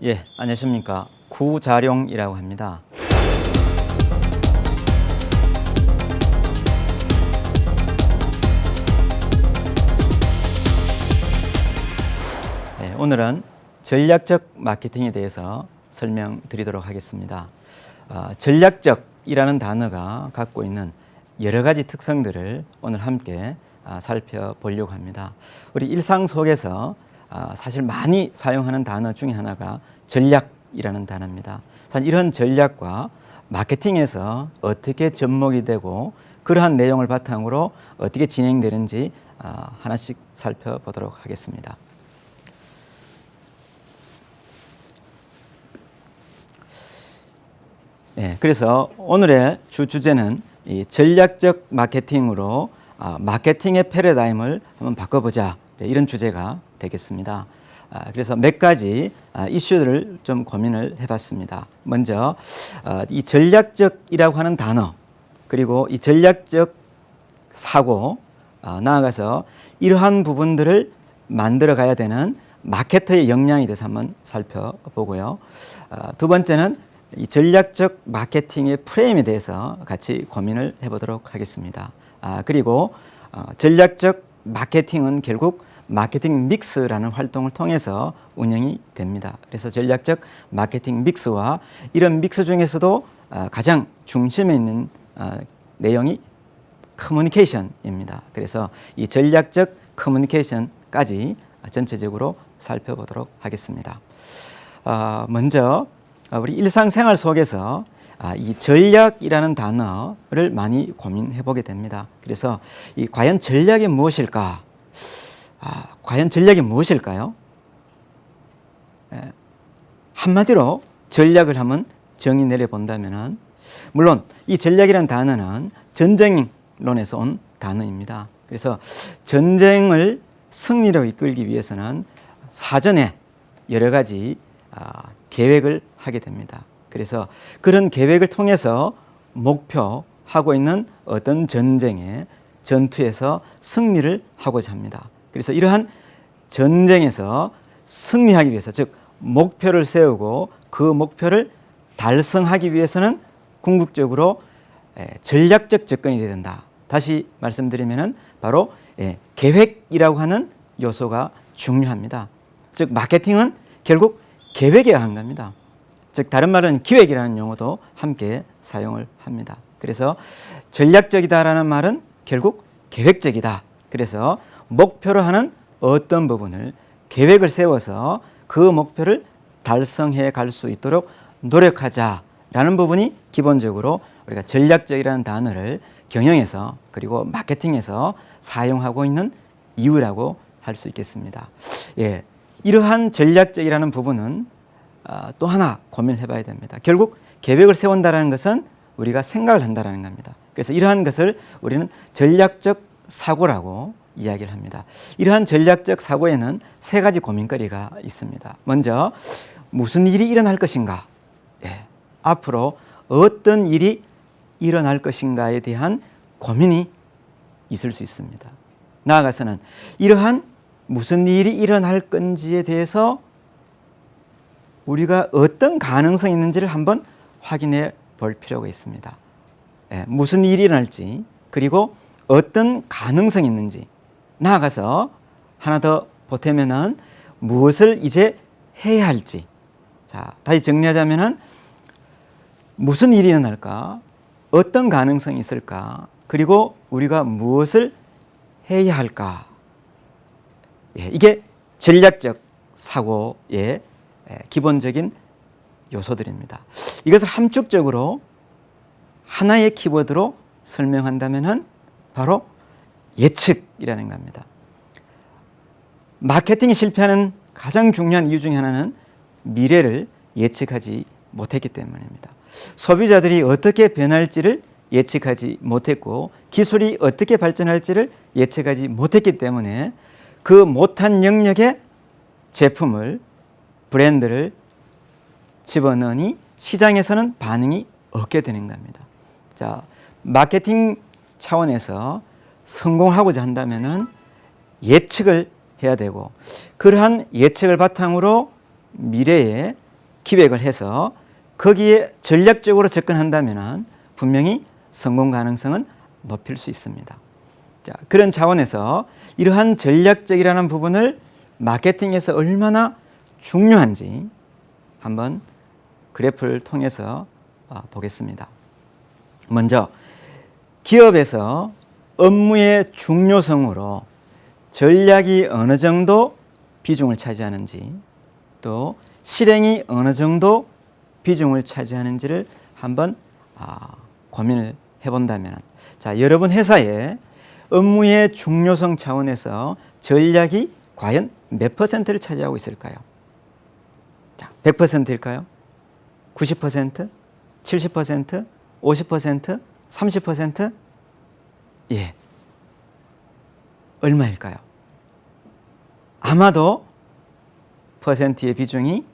예, 안녕하십니까. 구자룡이라고 합니다. 네, 오늘은 전략적 마케팅에 대해서 설명드리도록 하겠습니다. 전략적이라는 단어가 갖고 있는 여러 가지 특성들을 오늘 함께 살펴보려고 합니다. 우리 일상 속에서 사실 많이 사용하는 단어 중에 하나가 전략이라는 단어입니다. 사실 이런 전략과 마케팅에서 어떻게 접목이 되고 그러한 내용을 바탕으로 어떻게 진행되는지 하나씩 살펴보도록 하겠습니다. 네, 그래서 오늘의 주제는 이 전략적 마케팅으로 마케팅의 패러다임을 한번 바꿔보자, 이런 주제가 되겠습니다. 그래서 몇 가지 이슈들을 좀 고민을 해봤습니다. 먼저 이 전략적이라고 하는 단어, 그리고 이 전략적 사고, 나아가서 이러한 부분들을 만들어 가야 되는 마케터의 역량에 대해서 한번 살펴보고요. 두 번째는 이 전략적 마케팅의 프레임에 대해서 같이 고민을 해보도록 하겠습니다. 그리고 전략적 마케팅은 결국 마케팅 믹스라는 활동을 통해서 운영이 됩니다. 그래서 전략적 마케팅 믹스와 이런 믹스 중에서도 가장 중심에 있는 내용이 커뮤니케이션입니다. 그래서 이 전략적 커뮤니케이션까지 전체적으로 살펴보도록 하겠습니다. 먼저 우리 일상생활 속에서 이 전략이라는 단어를 많이 고민해 보게 됩니다. 그래서 이 과연 전략이 무엇일까? 과연 전략이 무엇일까요? 한마디로 전략을 한번 정의 내려본다면, 물론 이 전략이라는 단어는 전쟁론에서 온 단어입니다. 그래서 전쟁을 승리로 이끌기 위해서는 사전에 여러 가지 계획을 하게 됩니다. 그래서 그런 계획을 통해서 목표하고 있는 어떤 전쟁에 전투에서 승리를 하고자 합니다. 그래서 이러한 전쟁에서 승리하기 위해서, 즉 목표를 세우고 그 목표를 달성하기 위해서는 궁극적으로 전략적 접근이 돼야 된다. 다시 말씀드리면은 바로 계획이라고 하는 요소가 중요합니다. 즉 마케팅은 결국 계획에 한 겁니다. 즉 다른 말은 기획이라는 용어도 함께 사용을 합니다. 그래서 전략적이다라는 말은 결국 계획적이다. 그래서 목표로 하는 어떤 부분을 계획을 세워서 그 목표를 달성해 갈 수 있도록 노력하자라는 부분이 기본적으로 우리가 전략적이라는 단어를 경영에서 그리고 마케팅에서 사용하고 있는 이유라고 할 수 있겠습니다. 이러한 전략적이라는 부분은 또 하나 고민을 해봐야 됩니다. 결국 계획을 세운다는 것은 우리가 생각을 한다는 겁니다. 그래서 이러한 것을 우리는 전략적 사고라고 이야기를 합니다. 이러한 전략적 사고에는 세 가지 고민거리가 있습니다. 먼저 무슨 일이 일어날 것인가, 앞으로 어떤 일이 일어날 것인가에 대한 고민이 있을 수 있습니다. 나아가서는 이러한 무슨 일이 일어날 건지에 대해서 우리가 어떤 가능성이 있는지를 한번 확인해 볼 필요가 있습니다. 무슨 일이 일어날지, 그리고 어떤 가능성이 있는지, 나아가서 하나 더 보태면은 무엇을 이제 해야 할지. 자, 다시 정리하자면은 무슨 일이 일어날까, 어떤 가능성이 있을까, 그리고 우리가 무엇을 해야 할까. 이게 전략적 사고의 기본적인 요소들입니다. 이것을 함축적으로 하나의 키워드로 설명한다면 바로 예측이라는 겁니다. 마케팅이 실패하는 가장 중요한 이유 중에 하나는 미래를 예측하지 못했기 때문입니다. 소비자들이 어떻게 변할지를 예측하지 못했고 기술이 어떻게 발전할지를 예측하지 못했기 때문에 그 못한 영역에 제품을, 브랜드를 집어넣으니 시장에서는 반응이 없게 되는 겁니다. 자, 마케팅 차원에서 성공하고자 한다면은 예측을 해야 되고, 그러한 예측을 바탕으로 미래에 기획을 해서 거기에 전략적으로 접근한다면 분명히 성공 가능성은 높일 수 있습니다. 자, 그런 차원에서 이러한 전략적이라는 부분을 마케팅에서 얼마나 중요한지 한번 그래프를 통해서 보겠습니다. 먼저 기업에서 업무의 중요성으로 전략이 어느 정도 비중을 차지하는지 또 실행이 어느 정도 비중을 차지하는지를 한번 고민을 해본다면, 자, 여러분 회사의 업무의 중요성 차원에서 전략이 과연 몇 퍼센트를 차지하고 있을까요? 자, 100%일까요? 90%? 70%? 50%? 30%? 예. 얼마일까요? 아마도 퍼센트의 비중이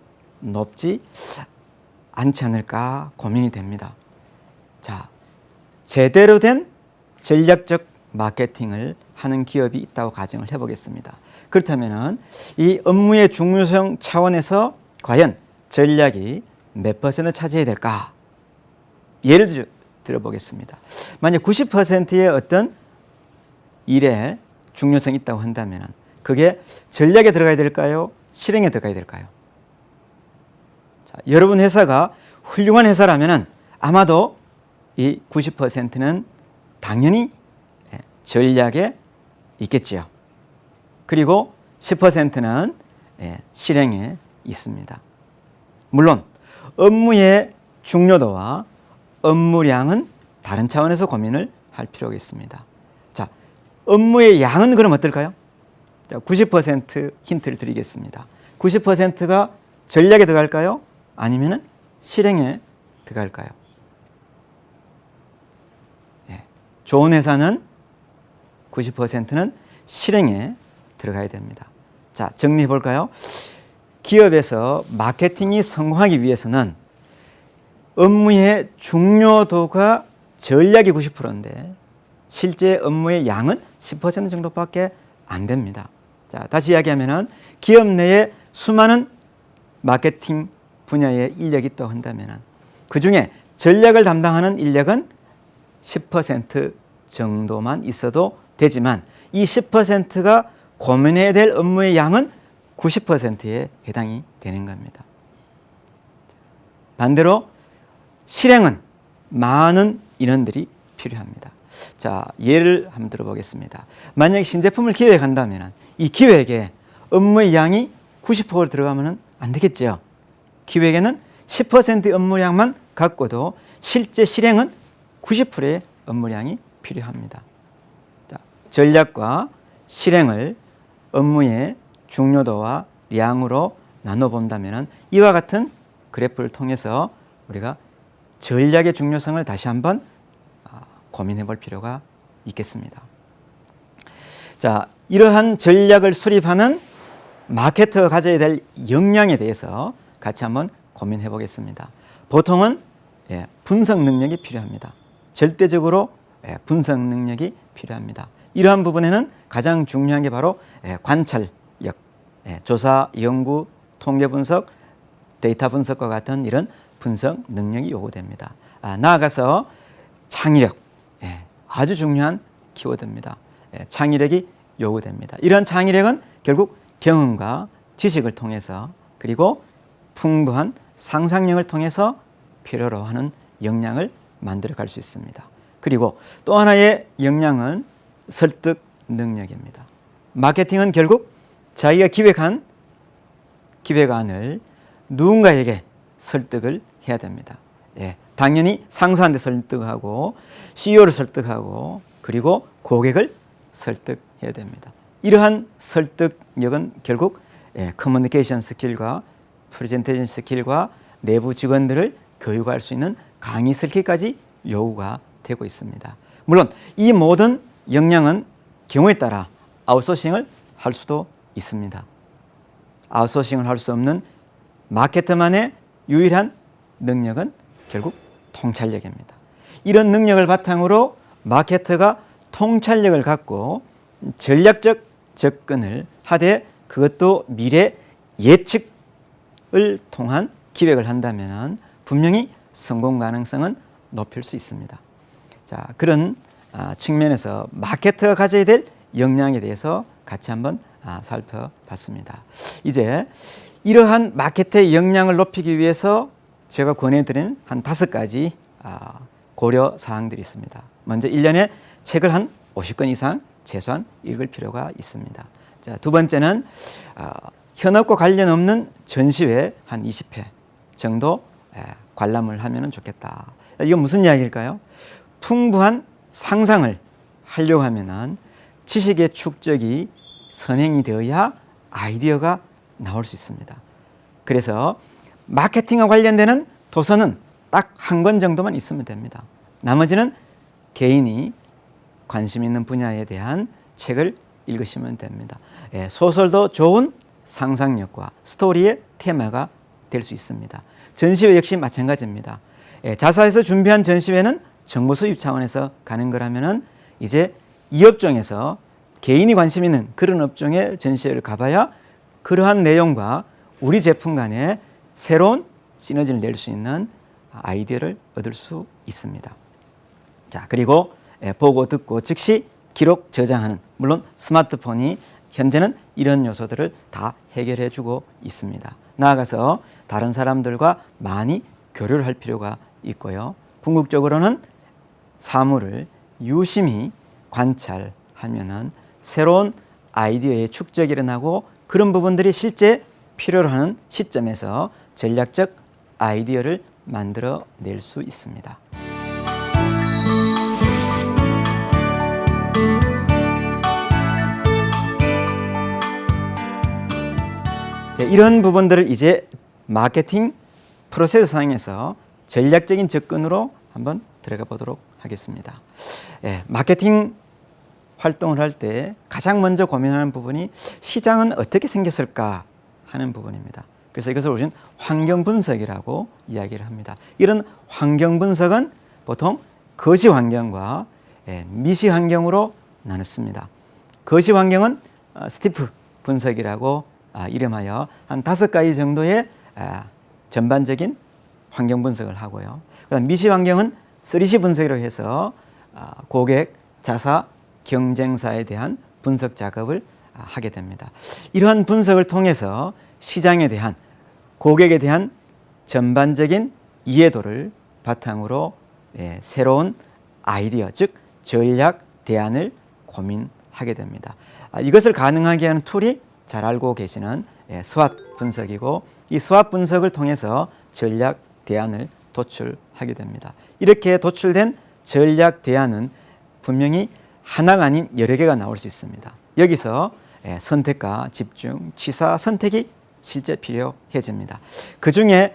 높지 않지 않을까 고민이 됩니다. 자, 제대로 된 전략적 마케팅을 하는 기업이 있다고 가정을 해보겠습니다. 그렇다면 이 업무의 중요성 차원에서 과연 전략이 몇 퍼센트 차지해야 될까? 예를 들어보겠습니다. 만약 90%의 어떤 일에 중요성이 있다고 한다면 그게 전략에 들어가야 될까요? 실행에 들어가야 될까요? 자, 여러분 회사가 훌륭한 회사라면 아마도 이 90%는 당연히 전략에 있겠지요. 그리고 10%는 실행에 있습니다. 물론 업무의 중요도와 업무량은 다른 차원에서 고민을 할 필요가 있습니다. 자, 업무의 양은 그럼 어떨까요? 자, 90% 힌트를 드리겠습니다. 90%가 전략에 들어갈까요? 아니면 실행에 들어갈까요? 좋은 회사는 90%는 실행에 들어가야 됩니다. 자, 정리해 볼까요? 기업에서 마케팅이 성공하기 위해서는 업무의 중요도가 전략이 90%인데 실제 업무의 양은 10% 정도밖에 안 됩니다. 자, 다시 이야기하면 기업 내에 수많은 마케팅 분야의 인력이 있다고 한다면 그 중에 전략을 담당하는 인력은 10% 정도만 있어도 되지만 이 10%가 고민해야 될 업무의 양은 90%에 해당이 되는 겁니다. 반대로 실행은 많은 인원들이 필요합니다. 자, 예를 한번 들어보겠습니다. 만약에 신제품을 기획한다면 이 기획에 업무의 양이 90%로 들어가면 안 되겠죠. 기획에는 10%의 업무량만 갖고도 실제 실행은 90%의 업무량이 필요합니다. 자, 전략과 실행을 업무의 중요도와 량으로 나눠본다면 이와 같은 그래프를 통해서 우리가 전략의 중요성을 다시 한번 고민해 볼 필요가 있겠습니다. 자, 이러한 전략을 수립하는 마케터가 가져야 될 역량에 대해서 같이 한번 고민해 보겠습니다. 보통은 분석 능력이 필요합니다. 절대적으로 분석 능력이 필요합니다. 이러한 부분에는 가장 중요한 게 바로 관찰력, 조사, 연구, 통계 분석, 데이터 분석과 같은 이런 분석 능력이 요구됩니다. 나아가서 창의력, 아주 중요한 키워드입니다. 창의력이 요구됩니다. 이런 창의력은 결국 경험과 지식을 통해서 그리고 풍부한 상상력을 통해서 필요로 하는 역량을 만들어 갈 수 있습니다. 그리고 또 하나의 역량은 설득 능력입니다. 마케팅은 결국 자기가 기획한 기획안을 누군가에게 설득을 해야 됩니다. 당연히 상사한테 설득하고 CEO를 설득하고 그리고 고객을 설득해야 됩니다. 이러한 설득력은 결국 커뮤니케이션 스킬과 프레젠테이션 스킬과 내부 직원들을 교육할 수 있는 강의 스킬까지 요구가 되고 있습니다. 물론 이 모든 역량은 경우에 따라 아웃소싱을 할 수도 있습니다. 아웃소싱을 할 수 없는 마케터만의 유일한 능력은 결국 통찰력입니다. 이런 능력을 바탕으로 마케터가 통찰력을 갖고 전략적 접근을 하되 그것도 미래 예측을 통한 기획을 한다면 분명히 성공 가능성은 높일 수 있습니다. 자, 그런 측면에서 마케터가 가져야 될 역량에 대해서 같이 한번 살펴봤습니다. 이제 이러한 마케터의 역량을 높이기 위해서 제가 권해드리는 한 5가지 고려 사항들이 있습니다. 먼저 1년에 책을 한 50권 이상 최소한 읽을 필요가 있습니다. 자, 두 번째는 현업과 관련 없는 전시회 한 20회 정도 관람을 하면 좋겠다. 이건 무슨 이야기일까요? 풍부한 상상을 하려고 하면 지식의 축적이 선행이 되어야 아이디어가 나올 수 있습니다. 그래서 마케팅과 관련되는 도서는 딱 한 권 정도만 있으면 됩니다. 나머지는 개인이 관심 있는 분야에 대한 책을 읽으시면 됩니다. 소설도 좋은 상상력과 스토리의 테마가 될 수 있습니다. 전시회 역시 마찬가지입니다. 자사에서 준비한 전시회는 정보 수입 차원에서 가는 거라면은 이제 이 업종에서 개인이 관심 있는 그런 업종의 전시회를 가봐야 그러한 내용과 우리 제품 간에 새로운 시너지를 낼 수 있는 아이디어를 얻을 수 있습니다. 자, 그리고 보고 듣고 즉시 기록 저장하는, 물론 스마트폰이 현재는 이런 요소들을 다 해결해 주고 있습니다. 나아가서 다른 사람들과 많이 교류를 할 필요가 있고요. 궁극적으로는 사물을 유심히 관찰하면은 새로운 아이디어의 축적이 일어나고 그런 부분들이 실제 필요로 하는 시점에서 전략적 아이디어를 만들어낼 수 있습니다. 이런 부분들을 이제 마케팅 프로세스 상에서 전략적인 접근으로 한번 들어가 보도록 하겠습니다. 마케팅 활동을 할 때 가장 먼저 고민하는 부분이 시장은 어떻게 생겼을까 하는 부분입니다. 그래서 이것을 우리는 환경 분석이라고 이야기를 합니다. 이런 환경 분석은 보통 거시 환경과 미시 환경으로 나눴습니다. 거시 환경은 스티프 분석이라고 이름하여 한 5가지 정도의 전반적인 환경 분석을 하고요. 그다음 미시 환경은 3C 분석이라고 해서 고객, 자사, 경쟁사에 대한 분석 작업을 하게 됩니다. 이러한 분석을 통해서 시장에 대한, 고객에 대한 전반적인 이해도를 바탕으로 새로운 아이디어, 즉 전략 대안을 고민하게 됩니다. 이것을 가능하게 하는 툴이 잘 알고 계시는 스왓 분석이고, 이 스왓 분석을 통해서 전략 대안을 도출하게 됩니다. 이렇게 도출된 전략 대안은 분명히 하나가 아닌 여러 개가 나올 수 있습니다. 여기서 선택과 집중, 취사, 선택이 실제 필요해집니다. 그 중에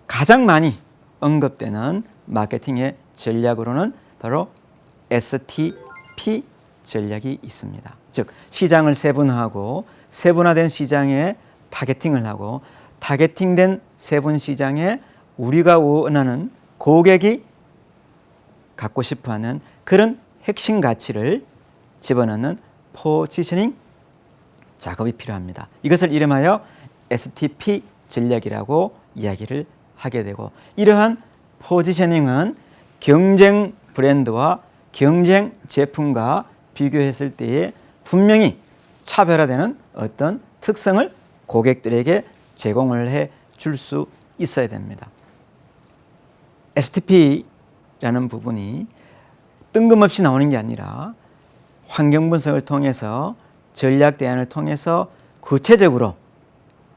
가장 많이 언급되는 마케팅의 전략으로는 바로 STP 전략이 있습니다. 즉 시장을 세분화하고 세분화된 시장에 타겟팅을 하고 타겟팅된 세분 시장에 우리가 원하는 고객이 갖고 싶어하는 그런 핵심 가치를 집어넣는 포지셔닝 작업이 필요합니다. 이것을 이름하여 STP 전략이라고 이야기를 하게 되고, 이러한 포지셔닝은 경쟁 브랜드와 경쟁 제품과 비교했을 때에 분명히 차별화되는 어떤 특성을 고객들에게 제공을 해 줄 수 있어야 됩니다. STP라는 부분이 뜬금없이 나오는 게 아니라 환경 분석을 통해서 전략 대안을 통해서 구체적으로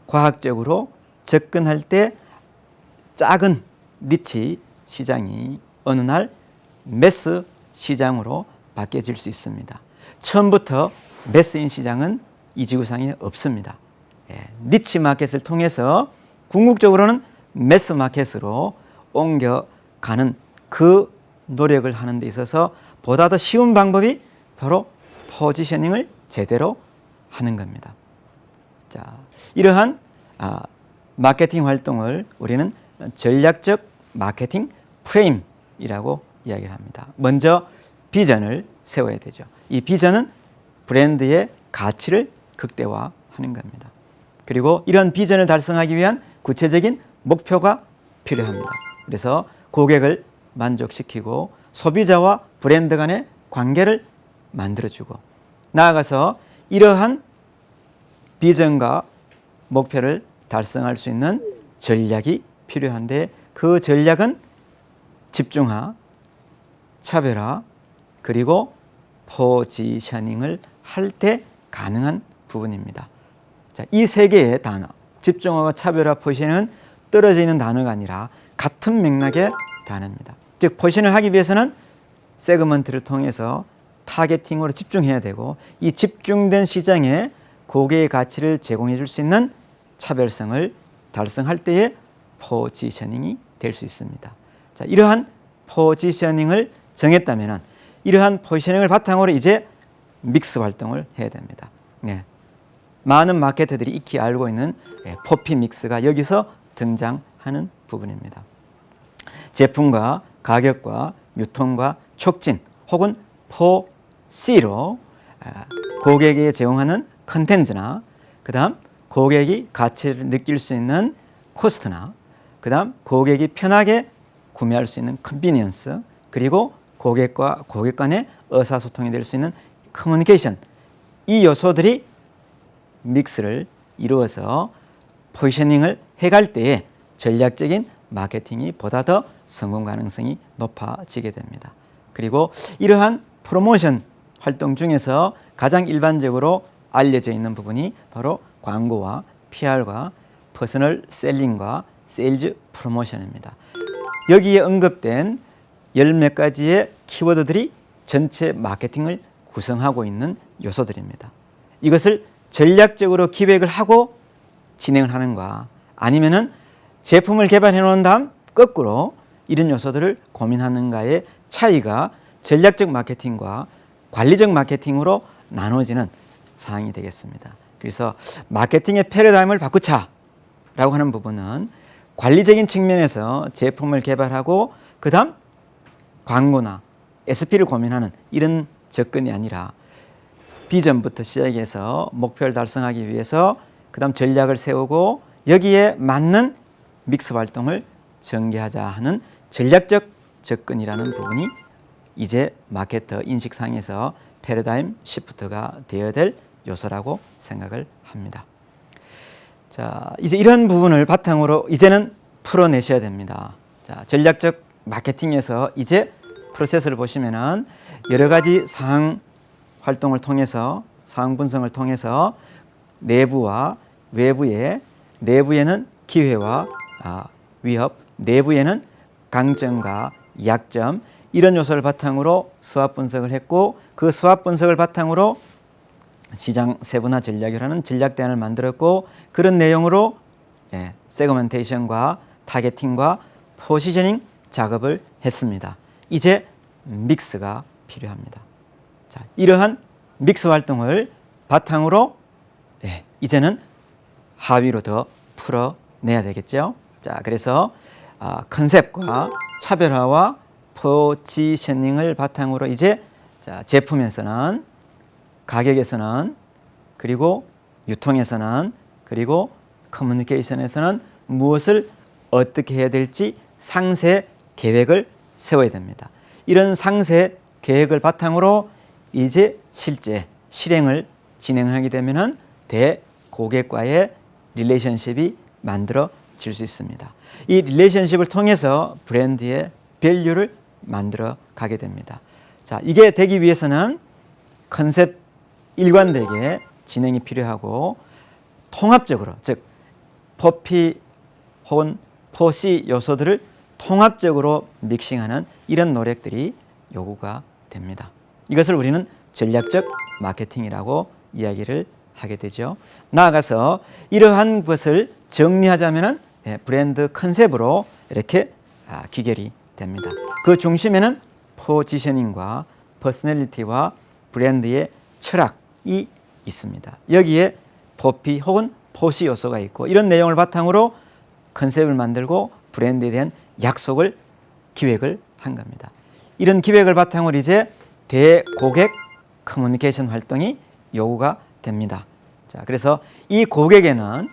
과학적으로 접근할 때 작은 니치 시장이 어느 날 매스 시장으로 바뀌어질 수 있습니다. 처음부터 매스인 시장은 이 지구상에 없습니다. 니치 마켓을 통해서 궁극적으로는 매스 마켓으로 옮겨가는 그 노력을 하는 데 있어서 보다 더 쉬운 방법이 바로 포지셔닝을 제대로 하는 겁니다. 자, 이러한 마케팅 활동을 우리는 전략적 마케팅 프레임이라고 이야기를 합니다. 먼저 비전을 세워야 되죠. 이 비전은 브랜드의 가치를 극대화하는 겁니다. 그리고 이런 비전을 달성하기 위한 구체적인 목표가 필요합니다. 그래서 고객을 만족시키고 소비자와 브랜드 간의 관계를 만들어주고 나아가서 이러한 비전과 목표를 달성할 수 있는 전략이 필요한데 그 전략은 집중화, 차별화, 그리고 포지셔닝을 할 때 가능한 부분입니다. 자, 이 세 개의 단어, 집중화와 차별화, 포지셔닝은 떨어져 있는 단어가 아니라 같은 맥락의 단어입니다. 즉 포지셔닝을 하기 위해서는 세그먼트를 통해서 타겟팅으로 집중해야 되고 이 집중된 시장에 고객의 가치를 제공해 줄 수 있는 차별성을 달성할 때의 포지셔닝이 될 수 있습니다. 자, 이러한 포지셔닝을 정했다면 이러한 포지셔닝을 바탕으로 이제 믹스 활동을 해야 됩니다. 네. 많은 마케터들이 익히 알고 있는 포피 믹스가 여기서 등장하는 부분입니다. 제품과 가격과 유통과 촉진 혹은 포C로 고객에게 제공하는 컨텐츠나 그 다음 고객이 가치를 느낄 수 있는 코스트나 그 다음 고객이 편하게 구매할 수 있는 컨비니언스 그리고 고객과 고객 간의 의사소통이 될 수 있는 커뮤니케이션 이 요소들이 믹스를 이루어서 포지셔닝을 해갈 때에 전략적인 마케팅이 보다 더 성공 가능성이 높아지게 됩니다. 그리고 이러한 프로모션 활동 중에서 가장 일반적으로 알려져 있는 부분이 바로 광고와 PR과 퍼스널 셀링과 세일즈 프로모션입니다. 여기에 언급된 열 몇 가지의 키워드들이 전체 마케팅을 구성하고 있는 요소들입니다. 이것을 전략적으로 기획을 하고 진행을 하는가 아니면은 제품을 개발해 놓은 다음 거꾸로 이런 요소들을 고민하는가의 차이가 전략적 마케팅과 관리적 마케팅으로 나눠지는 사항이 되겠습니다. 그래서 마케팅의 패러다임을 바꾸자라고 하는 부분은 관리적인 측면에서 제품을 개발하고 그 다음 광고나 SP를 고민하는 이런 접근이 아니라 비전부터 시작해서 목표를 달성하기 위해서 그 다음 전략을 세우고 여기에 맞는 믹스 활동을 전개하자 하는 전략적 접근이라는 부분이 이제 마케터 인식상에서 패러다임 시프트가 되어야 될 요소라고 생각을 합니다. 자, 이제 이런 부분을 바탕으로 이제는 풀어내셔야 됩니다. 자, 전략적 마케팅에서 이제 프로세스를 보시면은 여러 가지 상황 활동을 통해서 상황 분석을 통해서 내부와 외부의 내부에는 기회와 위협, 내부에는 강점과 약점 이런 요소를 바탕으로 수합 분석을 했고 그 수합 분석을 바탕으로 시장 세분화 전략이라는 전략 대안을 만들었고 그런 내용으로 세그멘테이션과 타겟팅과 포지셔닝 작업을 했습니다. 이제 믹스가 필요합니다. 자, 이러한 믹스 활동을 바탕으로 이제는 하위로 더 풀어내야 되겠죠. 자, 그래서 컨셉과 차별화와 포지셔닝을 바탕으로 이제 제품에서는 가격에서는 그리고 유통에서는 그리고 커뮤니케이션에서는 무엇을 어떻게 해야 될지 상세 계획을 세워야 됩니다. 이런 상세 계획을 바탕으로 이제 실제 실행을 진행하게 되면은 대고객과의 릴레이션십이 만들어질 수 있습니다. 이 릴레이션십을 통해서 브랜드의 밸류를 만들어 가게 됩니다. 자, 이게 되기 위해서는 컨셉 일관되게 진행이 필요하고 통합적으로 즉 포피 혹은 포시 요소들을 통합적으로 믹싱하는 이런 노력들이 요구가 됩니다. 이것을 우리는 전략적 마케팅이라고 이야기를 하게 되죠. 나아가서 이러한 것을 정리하자면 브랜드 컨셉으로 이렇게 귀결이 됩니다. 그 중심에는 포지셔닝과 퍼스널리티와 브랜드의 철학이 있습니다. 여기에 포피 혹은 포시 요소가 있고 이런 내용을 바탕으로 컨셉을 만들고 브랜드에 대한 약속을 기획을 한 겁니다. 이런 기획을 바탕으로 이제 대고객 커뮤니케이션 활동이 요구가 됩니다. 자, 그래서 이 고객에는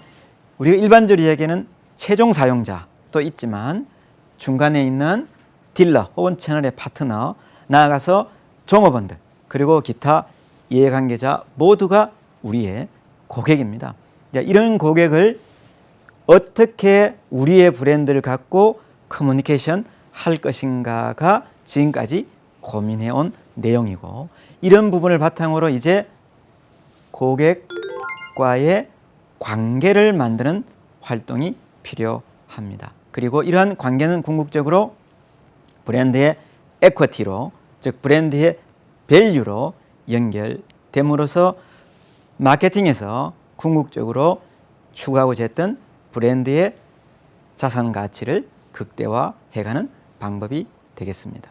우리가 일반적으로 이야기하는 최종 사용자도 있지만 중간에 있는 딜러 혹은 채널의 파트너, 나아가서 종업원들, 그리고 기타 이해관계자 모두가 우리의 고객입니다. 이런 고객을 어떻게 우리의 브랜드를 갖고 커뮤니케이션 할 것인가가 지금까지 고민해온 내용이고, 이런 부분을 바탕으로 이제 고객과의 관계를 만드는 활동이 필요합니다. 그리고 이러한 관계는 궁극적으로 브랜드의 에쿼티로, 즉 브랜드의 밸류로 연결됨으로써 마케팅에서 궁극적으로 추구하고자 했던 브랜드의 자산 가치를 극대화해가는 방법이 되겠습니다.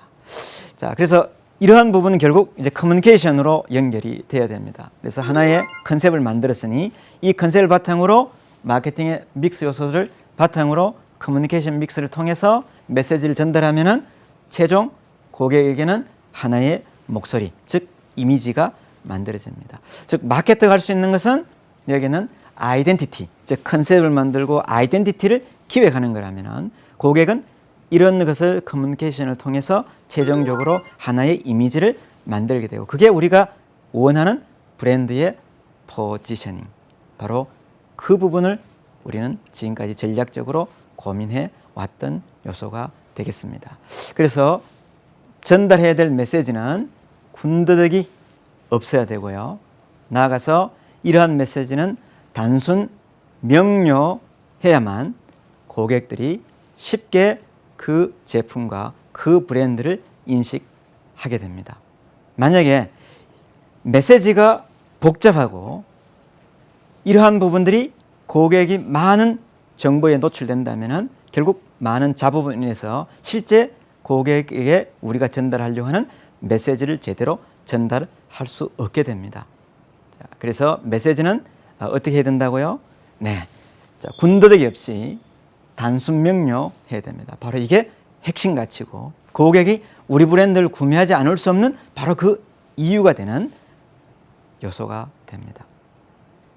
자, 그래서 이러한 부분은 결국 이제 커뮤니케이션으로 연결이 돼야 됩니다. 그래서 하나의 컨셉을 만들었으니 이 컨셉을 바탕으로 마케팅의 믹스 요소들을 바탕으로 커뮤니케이션 믹스를 통해서 메시지를 전달하면은 최종 고객에게는 하나의 목소리, 즉 이미지가 만들어집니다. 즉 마케터가 할 수 있는 것은 여기는 아이덴티티, 즉 컨셉을 만들고 아이덴티티를 기획하는 거라면은 고객은 이런 것을 커뮤니케이션을 통해서 최종적으로 하나의 이미지를 만들게 되고, 그게 우리가 원하는 브랜드의 포지셔닝, 바로 그 부분을 우리는 지금까지 전략적으로 고민해 왔던 요소가 되겠습니다. 그래서 전달해야 될 메시지는 군더더기 없어야 되고요. 나아가서 이러한 메시지는 단순 명료해야만 고객들이 쉽게 그 제품과 그 브랜드를 인식하게 됩니다. 만약에 메시지가 복잡하고 이러한 부분들이 고객이 많은 정보에 노출된다면 결국 많은 자부분에 인해서 실제 고객에게 우리가 전달하려고 하는 메시지를 제대로 전달할 수 없게 됩니다. 자, 그래서 메시지는 어떻게 해야 된다고요? 네, 자, 군더더기 없이 단순 명료해야 됩니다. 바로 이게 핵심 가치고 고객이 우리 브랜드를 구매하지 않을 수 없는 바로 그 이유가 되는 요소가 됩니다.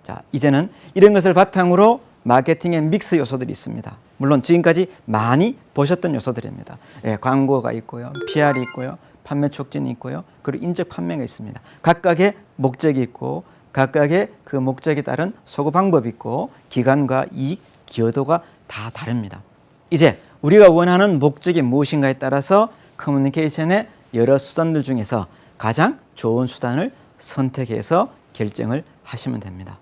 자, 이제는 이런 것을 바탕으로 마케팅의 믹스 요소들이 있습니다. 물론 지금까지 많이 보셨던 요소들입니다. 예, 광고가 있고요, PR이 있고요, 판매 촉진이 있고요, 그리고 인적 판매가 있습니다. 각각의 목적이 있고 각각의 그 목적에 따른 소구 방법이 있고 기간과 이익, 기여도가 다 다릅니다. 이제 우리가 원하는 목적이 무엇인가에 따라서 커뮤니케이션의 여러 수단들 중에서 가장 좋은 수단을 선택해서 결정을 하시면 됩니다.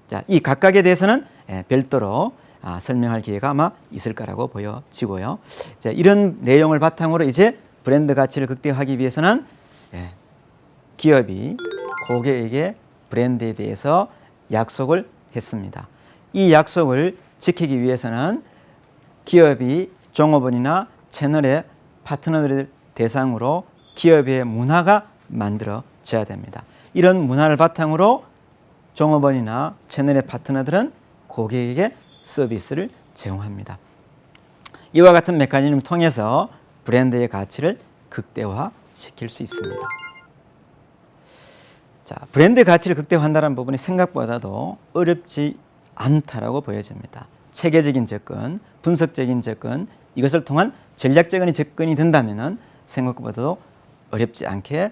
자, 이 각각에 대해서는 별도로 설명할 기회가 아마 있을 거라고 보여지고요. 자, 이런 내용을 바탕으로 이제 브랜드 가치를 극대화하기 위해서는 기업이 고객에게 브랜드에 대해서 약속을 했습니다. 이 약속을 지키기 위해서는 기업이 종업원이나 채널의 파트너들을 대상으로 기업의 문화가 만들어져야 됩니다. 이런 문화를 바탕으로 종업원이나 채널의 파트너들은 고객에게 서비스를 제공합니다. 이와 같은 메커니즘을 통해서 브랜드의 가치를 극대화시킬 수 있습니다. 자, 브랜드 가치를 극대화한다는 부분이 생각보다도 어렵지 않다라고 보여집니다. 체계적인 접근, 분석적인 접근, 이것을 통한 전략적인 접근이 된다면 생각보다도 어렵지 않게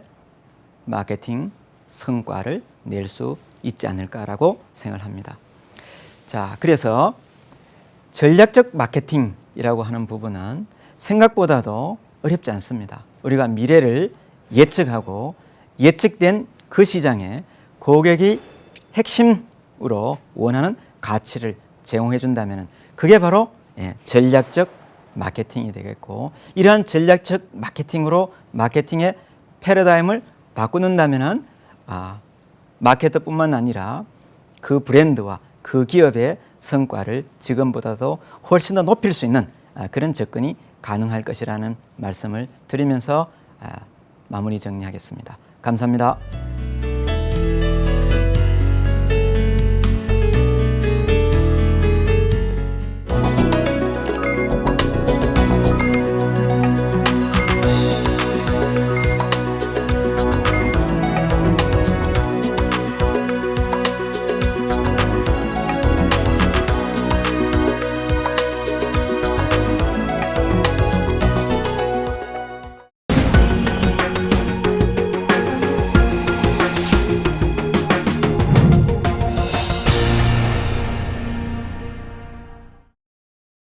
마케팅 성과를 낼 수 있지 않을까라고 생각을 합니다. 자, 그래서 전략적 마케팅이라고 하는 부분은 생각보다도 어렵지 않습니다. 우리가 미래를 예측하고 예측된 그 시장에 고객이 핵심으로 원하는 가치를 제공해 준다면 그게 바로 전략적 마케팅이 되겠고, 이러한 전략적 마케팅으로 마케팅의 패러다임을 바꾸는다면 마케터뿐만 아니라 그 브랜드와 그 기업의 성과를 지금보다도 훨씬 더 높일 수 있는 그런 접근이 가능할 것이라는 말씀을 드리면서 마무리 정리하겠습니다. 감사합니다.